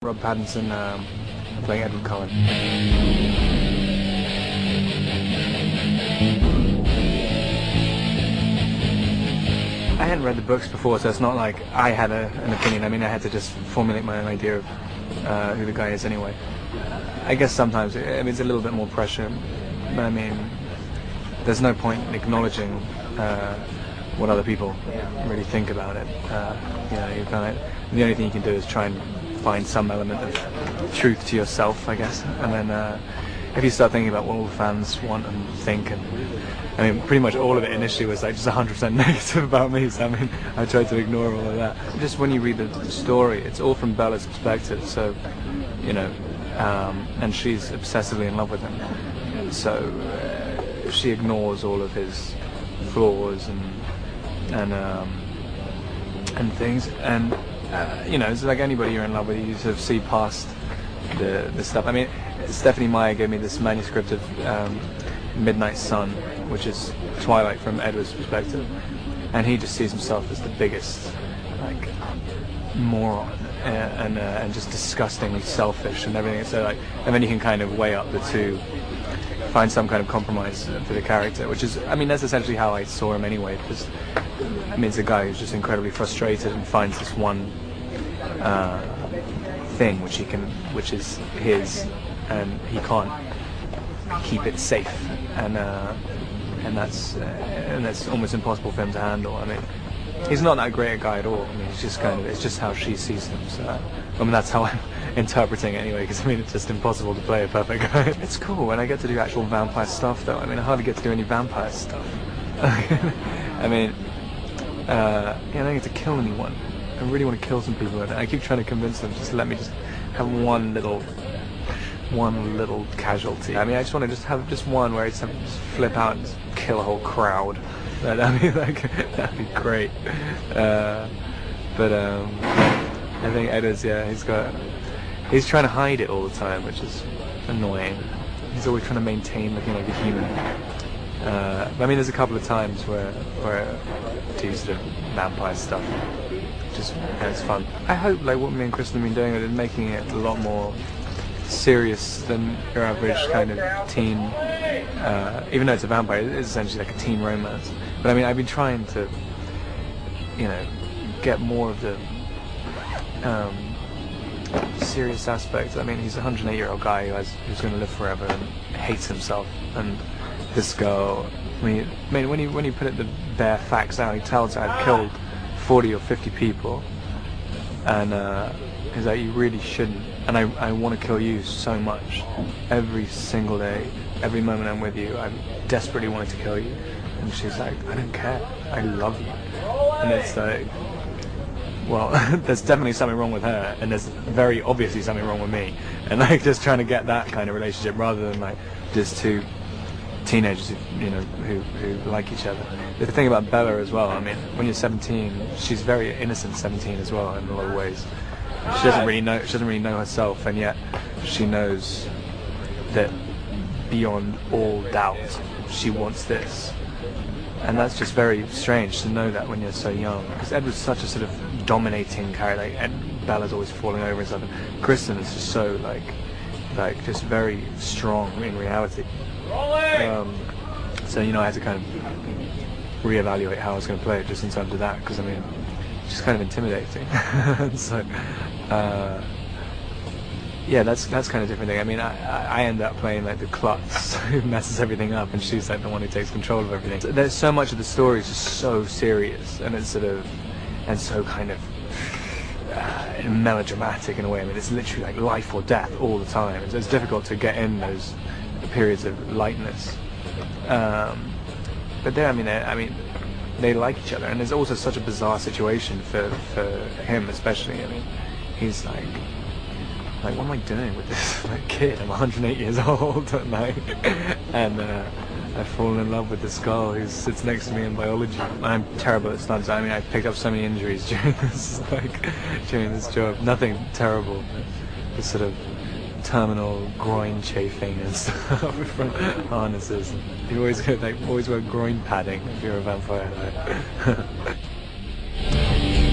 Rob Pattinson playing Edward Cullen. I hadn't read the books before, so it's not like I had an opinion. I mean, I had to just formulate my own idea of who the guy is anyway. I guess sometimes it's a little bit more pressure, but I mean, there's no point in acknowledging what other people really think about it. You kind of, the only thing you can do is try and find some element of truth to yourself, I guess, and then if you start thinking about what all the fans want and think, and I mean, pretty much all of it initially was like just 100% negative about me, so I mean, I tried to ignore all of that. Just when you read the story, it's all from Bella's perspective, so, you know, and she's obsessively in love with him, so she ignores all of his flaws and things, and you know, it's like anybody you're in love with, you sort of see past the stuff. I mean, Stephanie Meyer gave me this manuscript of Midnight Sun, which is Twilight from Edward's perspective, and he just sees himself as the biggest, like, moron and just disgustingly selfish and everything. So like, and then you can kind of weigh up the two, find some kind of compromise for the character, which is, I mean, that's essentially how I saw him anyway, because I mean, it's a guy who's just incredibly frustrated and finds this one thing which is his, and he can't keep it safe, and that's almost impossible for him to handle. I mean, he's not that great a guy at all. I mean, he's just kind of, it's just how she sees him. So I mean, that's how I'm interpreting it anyway, because I mean, it's just impossible to play a perfect guy. It's cool when I get to do actual vampire stuff, though. I mean, I hardly get to do any vampire stuff. I mean, I don't get to kill anyone. I really want to kill some people, and I keep trying to convince them just to let me just have one little casualty. I mean, I just want to just have just one where I just flip out and just kill a whole crowd. That'd be great. But I think Edward's, he's trying to hide it all the time, which is annoying. He's always trying to maintain looking like a human. But I mean, there's a couple of times where I do sort of vampire stuff. Just, it's fun. I hope, like, what me and Kristen have been doing is making it a lot more serious than your average kind of teen, even though it's a vampire, it's essentially like a teen romance. But I mean, I've been trying to, you know, get more of the serious aspects. I mean, he's a 108-year-old guy who's going to live forever and hates himself. And this girl, when you put it the bare facts out, he tells her I've killed 40 or 50 people, and he's like, you really shouldn't, and I want to kill you so much. Every single day, every moment I'm with you, I'm desperately wanting to kill you. And she's like, I don't care, I love you. And it's like, well, there's definitely something wrong with her, and there's very obviously something wrong with me, and like just trying to get that kind of relationship rather than like just two teenagers who like each other. The thing about Bella as well, I mean, when you're 17, she's very innocent 17 as well in a lot of ways. She doesn't really know herself, and yet she knows that beyond all doubt she wants this. And that's just very strange to know that when you're so young, because Edward's such a sort of dominating character, and Bella's always falling over and stuff, and Kristen is just so like just very strong in reality. So, you know, I had to kind of reevaluate how I was going to play it just in terms of that, because I mean, it's just kind of intimidating. So, yeah, that's kind of different thing. I mean, I end up playing like the klutz who messes everything up, and she's like the one who takes control of everything. So there's so much of the story is just so serious, and it's sort of, and so kind of melodramatic in a way. I mean, it's literally like life or death all the time. It's difficult to get in those periods of lightness. But there, I mean, they like each other, and there's also such a bizarre situation for him, especially. I mean, he's like, what am I doing with this like kid? I'm 108 years old, and I've fallen in love with this girl who sits next to me in biology. I'm terrible at stunts. I mean, I've picked up so many injuries during this job. Nothing terrible, but sort of terminal groin chafing and stuff from harnesses. You always wear groin padding if you're a vampire.